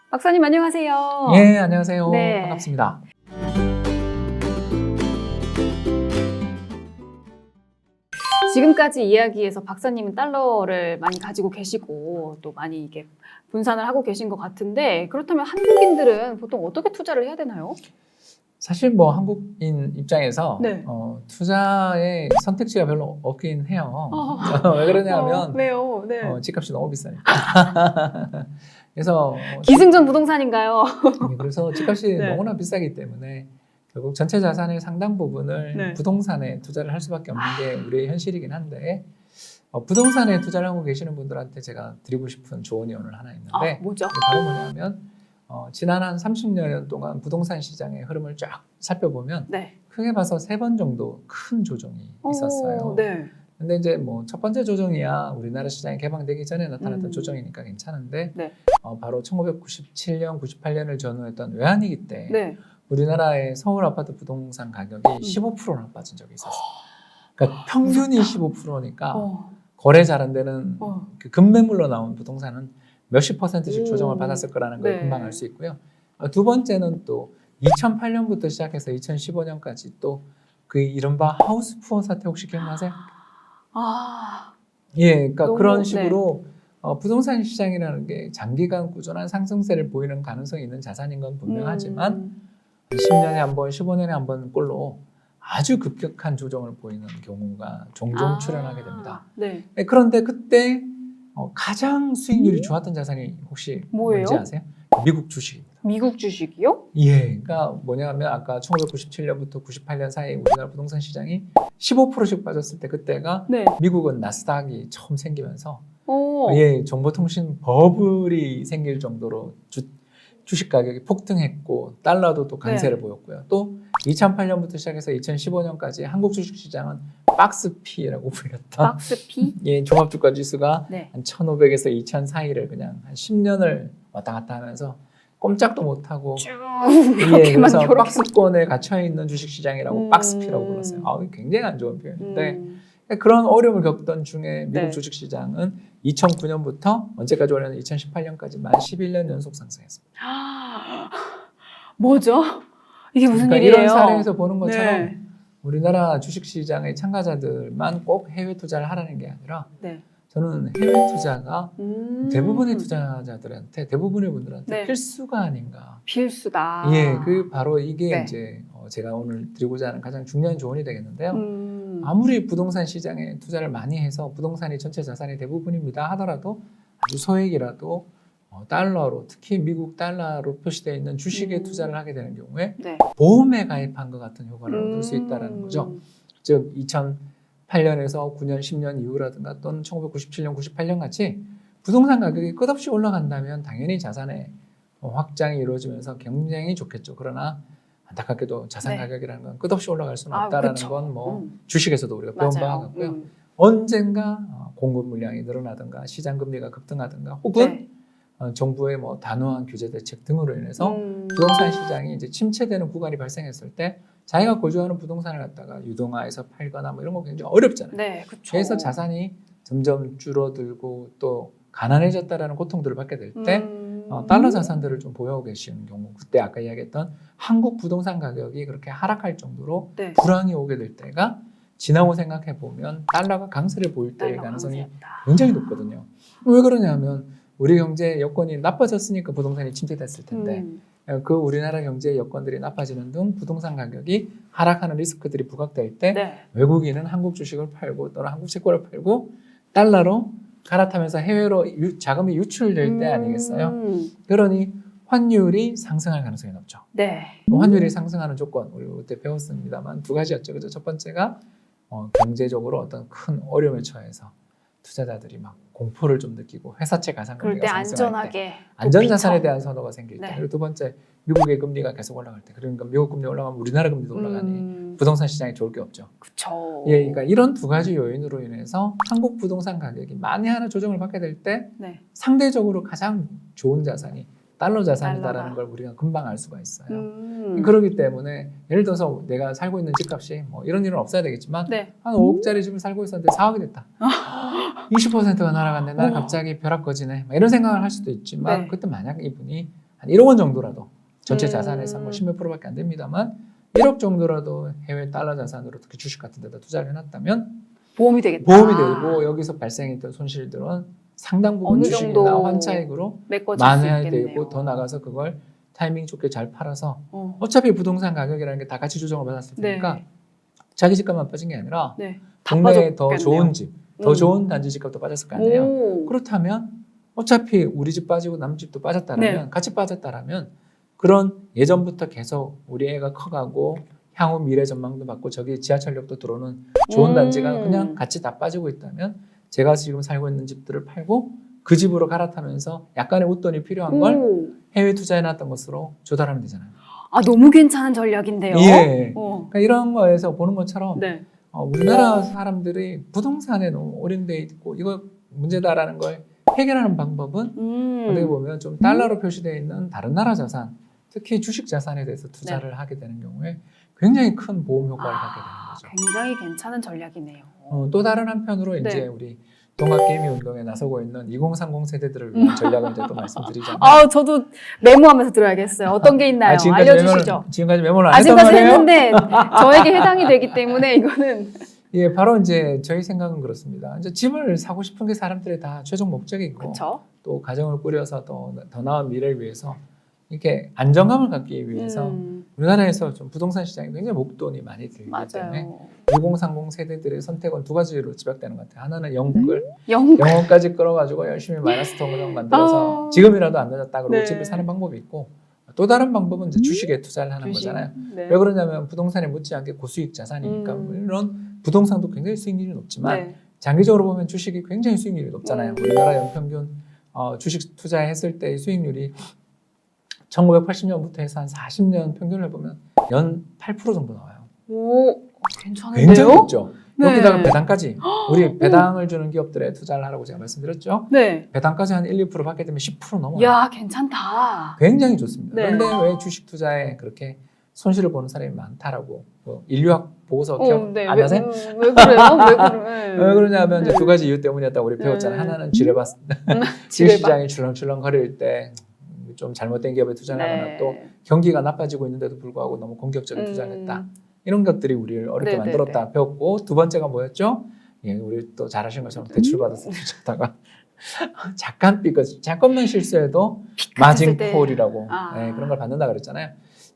박사님 안녕하세요. 예, 안녕하세요. 네. 반갑습니다. 지금까지 이야기에서 박사님은 달러를 많이 가지고 계시고 또 많이 이게 분산을 하고 계신 것 같은데, 그렇다면 한국인들은 보통 어떻게 투자를 해야 되나요? 사실 뭐 한국인 입장에서 네. 투자의 선택지가 별로 없긴 해요. 왜 그러냐면 왜요? 네. 집값이 너무 비싸니까. 그래서 기승전 부동산인가요? 그래서 집값이 네. 너무나 비싸기 때문에 결국 전체 자산의 상당 부분을 네. 부동산에 투자를 할 수밖에 없는 게 우리의 현실이긴 한데, 부동산에 투자를 하고 계시는 분들한테 제가 드리고 싶은 조언이 오늘 하나 있는데, 뭐죠? 그게 바로 뭐냐면 지난 한 30년 동안 부동산 시장의 흐름을 쫙 살펴보면 네. 크게 봐서 3번 정도 큰 조정이 있었어요. 네. 근데 이제 뭐 첫 번째 조정이야 우리나라 시장이 개방되기 전에 나타났던 조정이니까 괜찮은데, 네. 바로 1997년, 98년을 전후했던 외환위기 때 네. 우리나라의 서울 아파트 부동산 가격이 15%나 빠진 적이 있었어요. 그러니까 평균이 15%니까 거래 잘 안 되는 그 급매물로 나온 부동산은 몇십 %씩 조정을 받았을 거라는 걸 네. 금방 알 수 있고요. 두 번째는 또 2008년부터 시작해서 2015년까지 또 그 이른바 하우스 푸어 사태 혹시 기억나세요? 예, 그러니까 너무, 그런 식으로 부동산 시장이라는 게 장기간 꾸준한 상승세를 보이는 가능성이 있는 자산인 건 분명하지만 10년에 한 번, 15년에 한 번 꼴로 아주 급격한 조정을 보이는 경우가 종종 출현하게 됩니다. 네. 그런데 그때 가장 수익률이 좋았던 자산이 혹시 뭐예요? 뭔지 아세요? 미국 주식입니다. 미국 주식이요? 예, 그러니까 뭐냐면 아까 1997년부터 98년 사이에 우리나라 부동산 시장이 15%씩 빠졌을 때, 그때가 네. 미국은 나스닥이 처음 생기면서 오. 예, 정보통신 버블이 생길 정도로 주식 가격이 폭등했고 달러도 또 강세를 보였고요. 또 2008년부터 시작해서 2015년까지 한국 주식시장은 박스피라고 불렸던 박스피? 예, 종합주가지수가 네. 한 1500에서 2000 사이를 그냥 한 10년을 왔다 갔다 하면서 꼼짝도 못하고 쭉 예, 이렇게만 그래서 이렇게. 박스권에 갇혀있는 주식시장이라고 박스피라고 불렀어요. 굉장히 안 좋은 표현인데 그런 어려움을 겪던 중에 미국 네. 주식시장은 2009년부터 언제까지 올랐냐면 2018년까지 만 11년 연속 상승했습니다. 뭐죠? 이게 무슨 그러니까 일이에요? 이런 사례에서 보는 것처럼 네. 우리나라 주식시장의 참가자들만 꼭 해외 투자를 하라는 게 아니라 네. 저는 해외 투자가 대부분의 투자자들한테, 대부분의 분들한테 네. 필수가 아닌가. 필수다. 예, 그 바로 이게 네. 이제 제가 오늘 드리고자 하는 가장 중요한 조언이 되겠는데요. 아무리 부동산 시장에 투자를 많이 해서 부동산이 전체 자산의 대부분입니다 하더라도 아주 소액이라도 달러로, 특히 미국 달러로 표시되어 있는 주식에 투자를 하게 되는 경우에 네. 보험에 가입한 것 같은 효과를 얻을 수 있다는 거죠. 즉 2008년에서 9년, 10년 이후라든가 또는 1997년, 98년 같이 부동산 가격이 끝없이 올라간다면 당연히 자산의 확장이 이루어지면서 굉장히 좋겠죠. 그러나 안타깝게도 자산 네. 가격이라는 건 끝없이 올라갈 수는 없다라는 그쵸. 건 뭐 주식에서도 우리가 배운 바가 맞아요. 같고요. 언젠가 공급 물량이 늘어나든가 시장 금리가 급등하든가 혹은 네. 정부의 뭐 단호한 규제 대책 등으로 인해서 부동산 시장이 이제 침체되는 구간이 발생했을 때 자기가 거주하는 부동산을 갖다가 유동화해서 팔거나 뭐 이런 거 굉장히 어렵잖아요. 네, 그렇죠. 그래서 자산이 점점 줄어들고 또 가난해졌다라는 고통들을 받게 될 때 달러 자산들을 좀 보유하고 계시는 경우, 그때 아까 이야기했던 한국 부동산 가격이 그렇게 하락할 정도로 네. 불황이 오게 될 때가 지나고 생각해 보면 달러가 강세를 보일 때의 달러 가능성이 강세였다. 굉장히 높거든요. 왜 그러냐면 우리 경제 여건이 나빠졌으니까 부동산이 침체됐을 텐데 그 우리나라 경제 여건들이 나빠지는 등 부동산 가격이 하락하는 리스크들이 부각될 때 네. 외국인은 한국 주식을 팔고 또는 한국 채권을 팔고 달러로 갈아타면서 해외로 자금이 유출될 때 아니겠어요? 그러니 환율이 상승할 가능성이 높죠. 네. 환율이 상승하는 조건 우리 그때 배웠습니다만 두 가지였죠. 그죠? 첫 번째가 경제적으로 어떤 큰 어려움에 처해서 투자자들이 막 공포를 좀 느끼고 회사채 그럴 가상금리가 때 상승할 때 안전하게 안전자산에 대한 선호가 생길 때, 네. 그리고 두 번째 미국의 금리가 계속 올라갈 때, 그러니까 미국 금리 올라가면 우리나라 금리도 올라가니 부동산 시장이 좋을 게 없죠. 그렇죠. 예, 그러니까 이런 두 가지 요인으로 인해서 한국 부동산 가격이 만에 하나 조정을 받게 될 때 네. 상대적으로 가장 좋은 자산이 달러 자산이다라는 달러가. 걸 우리가 금방 알 수가 있어요. 그렇기 때문에 예를 들어서 내가 살고 있는 집값이 뭐 이런 일은 없어야 되겠지만 네. 한 5억짜리 집을 살고 있었는데 4억이 됐다. 20%가 날아갔네. 나 갑자기 벼락 거지네. 막 이런 생각을 할 수도 있지만 네. 그때 만약 이분이 한 1억 원 정도라도 전체 음. 자산에서 뭐 10몇 프로밖에 안 됩니다만 1억 정도라도 해외 달러 자산으로 특히 주식 같은 데다 투자를 해놨다면 보험이 되겠다. 보험이 되고 여기서 발생했던 손실들은 상당 부분 어느 주식이나 정도 환차익으로 메꿔질 수 있겠네요. 만회되고 더 나가서 그걸 타이밍 좋게 잘 팔아서 어. 어차피 부동산 가격이라는 게 다 같이 조정을 받았을 테니까 네. 자기 집값만 빠진 게 아니라 네. 다 동네에 더 빠졌겠네요. 좋은 집, 더 음. 좋은 단지 집값도 빠졌을 거 아니에요. 오. 그렇다면 어차피 우리 집 빠지고 남 집도 빠졌다라면 네. 같이 빠졌다라면 그런 예전부터 계속 우리 애가 커가고 향후 미래 전망도 받고 저기 지하철역도 들어오는 좋은 단지가 그냥 같이 다 빠지고 있다면 제가 지금 살고 있는 집들을 팔고 그 집으로 갈아타면서 약간의 웃돈이 필요한 걸 오. 해외 투자해놨던 것으로 조달하면 되잖아요. 아, 너무 괜찮은 전략인데요. 예. 어. 그러니까 이런 거에서 보는 것처럼 네. 우리나라 사람들이 부동산에 너무 올인돼 있고 이거 문제다라는 걸 해결하는 방법은 어떻게 보면 좀 달러로 표시되어 있는 다른 나라 자산, 특히 주식 자산에 대해서 투자를 하게 되는 경우에 굉장히 큰 보험 효과를 갖게 되는 거죠. 굉장히 괜찮은 전략이네요. 또 다른 한편으로 네. 이제 우리 동학개미 운동에 나서고 있는 2030 세대들을 위한 전략을 이제 또 말씀드리자면 아, 저도 메모하면서 들어야겠어요. 어떤 게 있나요? 알려주시죠. 지금까지 메모를 안 했단 아직까지 말이에요? 했는데 저에게 해당이 되기 때문에 이거는 예, 바로 이제 저희 생각은 그렇습니다. 이제 집을 사고 싶은 게 사람들의 다 최종 목적이고 그렇죠. 또 가정을 꾸려서 더 나은 미래를 위해서 이렇게 안정감을 갖기 위해서 우리나라에서 좀 부동산 시장이 굉장히 목돈이 많이 들기 때문에 맞아요. 2030 세대들의 선택은 두 가지로 집약되는 것 같아요. 하나는 영끌, 영. 영어까지 끌어가지고 열심히 마이너스 통장 만들어서 지금이라도 안 늦었다 그러고 네. 집을 사는 방법이 있고 또 다른 방법은 이제 주식에 투자를 하는 주식. 거잖아요. 네. 왜 그러냐면 부동산에 못지않게 고수익 자산이니까 물론 부동산도 굉장히 수익률이 높지만 네. 장기적으로 보면 주식이 굉장히 수익률이 높잖아요. 음. 우리나라 연평균 주식 투자했을 때의 수익률이 1980년부터 해서 한 40년 평균을 보면 연 8% 정도 나와요. 오, 괜찮은데요? 굉장히 높죠. 네. 여기다가 배당까지 우리 배당을 주는 기업들에 투자를 하라고 제가 말씀드렸죠. 네. 배당까지 한 1, 2% 받게 되면 10% 넘어요. 야, 괜찮다. 굉장히 좋습니다. 네. 그런데 왜 주식 투자에 그렇게 손실을 보는 사람이 많다라고 인류학 보고서 기억 네. 안 나세요? 왜 그래요? 왜 그래? 왜 그러냐면 이제 네. 두 가지 이유 때문이었다고 우리 배웠잖아요. 네. 하나는 지뢰밭 주식시장이 출렁출렁 거릴 때 좀 잘못된 기업에 투자를 하거나 또 경기가 나빠지고 있는데도 불구하고 너무 공격적인 투자를 했다. 이런 것들이 우리를 어렵게 네, 만들었다 네. 배웠고 두 번째가 뭐였죠? 예, 우리 또 잘 아시는 것처럼 대출 받아서 투자하다가 잠깐만 실수해도 마진 때. 콜이라고 아. 예, 그런 걸 받는다 그랬잖아요.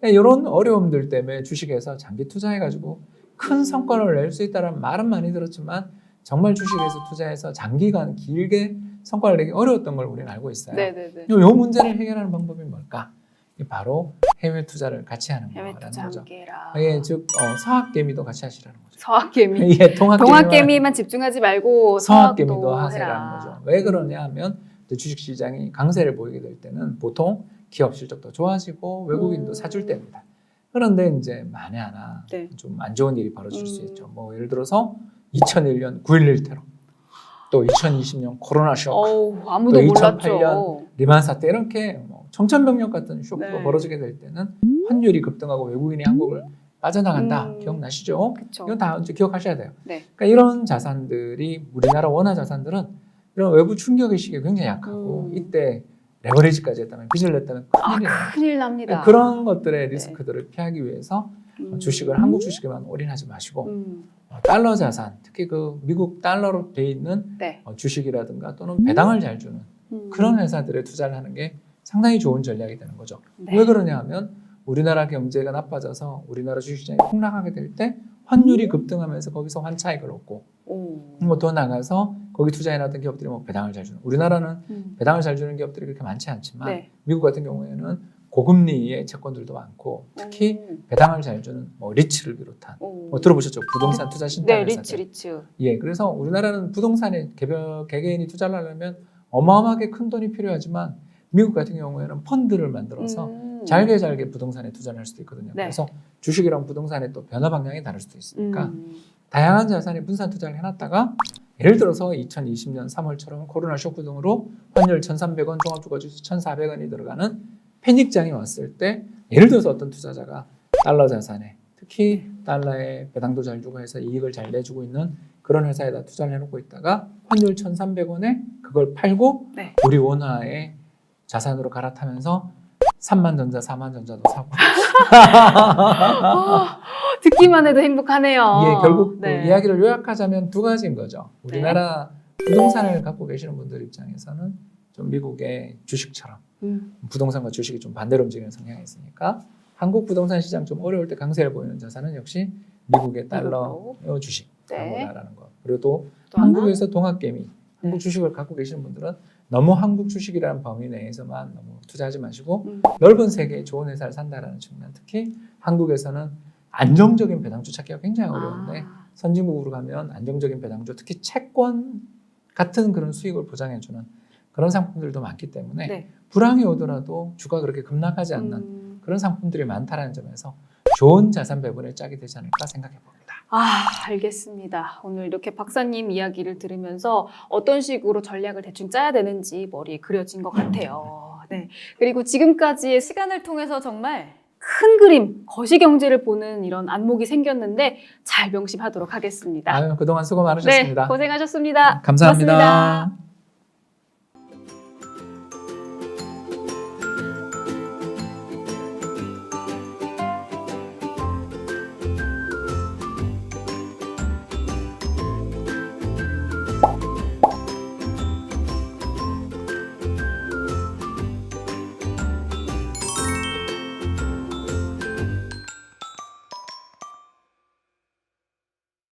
이런 어려움들 때문에 주식에서 장기 투자해가지고 큰 성과를 낼 수 있다는 말은 많이 들었지만 정말 주식에서 투자해서 장기간 길게 성과를 내기 어려웠던 걸 우리는 알고 있어요. 네네네. 요 문제를 해결하는 방법이 뭘까? 바로 해외 투자를 같이 하는 해외 거라는 투자 거죠. 함께라. 예, 즉 서학개미도 같이 하시라는 거죠. 서학개미. 예, 동학개미만 집중하지 말고 서학개미도 서학도 하세라는 해라. 거죠. 왜 그러냐 하면 주식시장이 강세를 보이게 될 때는 보통 기업 실적도 좋아지고 외국인도 사줄 때입니다. 그런데 이제 만에 하나 네. 좀 안 좋은 일이 벌어질 수 있죠. 뭐 예를 들어서 2001년 9.11 테러, 또 2020년 코로나 쇼크, 어우, 아무도 또 몰랐죠. 2008년 리만 사태 이렇게 뭐 청천벽력 같은 쇼크가 네. 벌어지게 될 때는 환율이 급등하고 외국인이 한국을 빠져나간다. 기억나시죠? 그쵸. 이건 다 이제 기억하셔야 돼요. 네. 그러니까 이런 자산들이 우리나라 원화 자산들은 이런 외부 충격의 시기에 굉장히 약하고 이때 레버리지까지 했다면 빚을 냈다면 큰일이에요. 큰일 납니다. 그런 것들의 리스크들을 피하기 위해서 주식을 한국 주식에만 올인하지 마시고 달러 자산, 특히 그 미국 달러로 돼 있는 네. 주식이라든가 또는 배당을 잘 주는 그런 회사들에 투자를 하는 게 상당히 좋은 전략이 되는 거죠. 네. 왜 그러냐 하면 우리나라 경제가 나빠져서 우리나라 주식시장이 폭락하게 될 때 환율이 급등하면서 거기서 환차익을 얻고 뭐 더 나가서 거기 투자해놨던 기업들이 뭐 배당을 잘 주는 우리나라는 배당을 잘 주는 기업들이 그렇게 많지 않지만 네. 미국 같은 경우에는 고금리의 채권들도 많고 특히 배당을 잘 주는 뭐 리츠를 비롯한 뭐 들어보셨죠? 부동산 투자 신탁 네, 회사들. 리츠. 예, 그래서 우리나라는 부동산에 개개인이 투자를 하려면 어마어마하게 큰 돈이 필요하지만 미국 같은 경우에는 펀드를 만들어서 잘게 부동산에 투자를 할 수도 있거든요. 네. 그래서 주식이랑 부동산의 또 변화 방향이 다를 수도 있으니까 다양한 자산에 분산 투자를 해놨다가 예를 들어서 2020년 3월처럼 코로나 쇼크 등으로 환율 1,300원, 종합주가지수 1,400원이 들어가는 패닉장이 왔을 때 예를 들어서 어떤 투자자가 달러 자산에 특히 달러에 배당도 잘 주고 해서 이익을 잘 내주고 있는 그런 회사에다 투자를 해놓고 있다가 환율 1,300원에 그걸 팔고 네. 우리 원화의 자산으로 갈아타면서 3만 전자, 4만 전자도 사고 듣기만 해도 행복하네요. 예, 결국 네. 그 이야기를 요약하자면 두 가지인 거죠. 우리나라 부동산을 갖고 계시는 분들 입장에서는 좀 미국의 주식처럼 부동산과 주식이 좀 반대로 움직이는 성향이 있으니까 한국 부동산 시장 좀 어려울 때 강세를 보이는 자산은 역시 미국의 달러 주식 가보라라는 거. 그리고 또 한국에서 동학개미, 한국 주식을 갖고 계시는 분들은 너무 한국 주식이라는 범위 내에서만 너무 투자하지 마시고 넓은 세계에 좋은 회사를 산다라는 측면, 특히 한국에서는 안정적인 배당주 찾기가 굉장히 어려운데 선진국으로 가면 안정적인 배당주, 특히 채권 같은 그런 수익을 보장해주는 그런 상품들도 많기 때문에 네. 불황이 오더라도 주가 그렇게 급락하지 않는 그런 상품들이 많다는 점에서 좋은 자산 배분의 짝이 되지 않을까 생각해 봅니다. 알겠습니다. 오늘 이렇게 박사님 이야기를 들으면서 어떤 식으로 전략을 대충 짜야 되는지 머리에 그려진 것 같아요. 네. 그리고 지금까지의 시간을 통해서 정말 큰 그림, 거시경제를 보는 이런 안목이 생겼는데 잘 명심하도록 하겠습니다. 그동안 수고 많으셨습니다. 네, 고생하셨습니다. 감사합니다. 고맙습니다.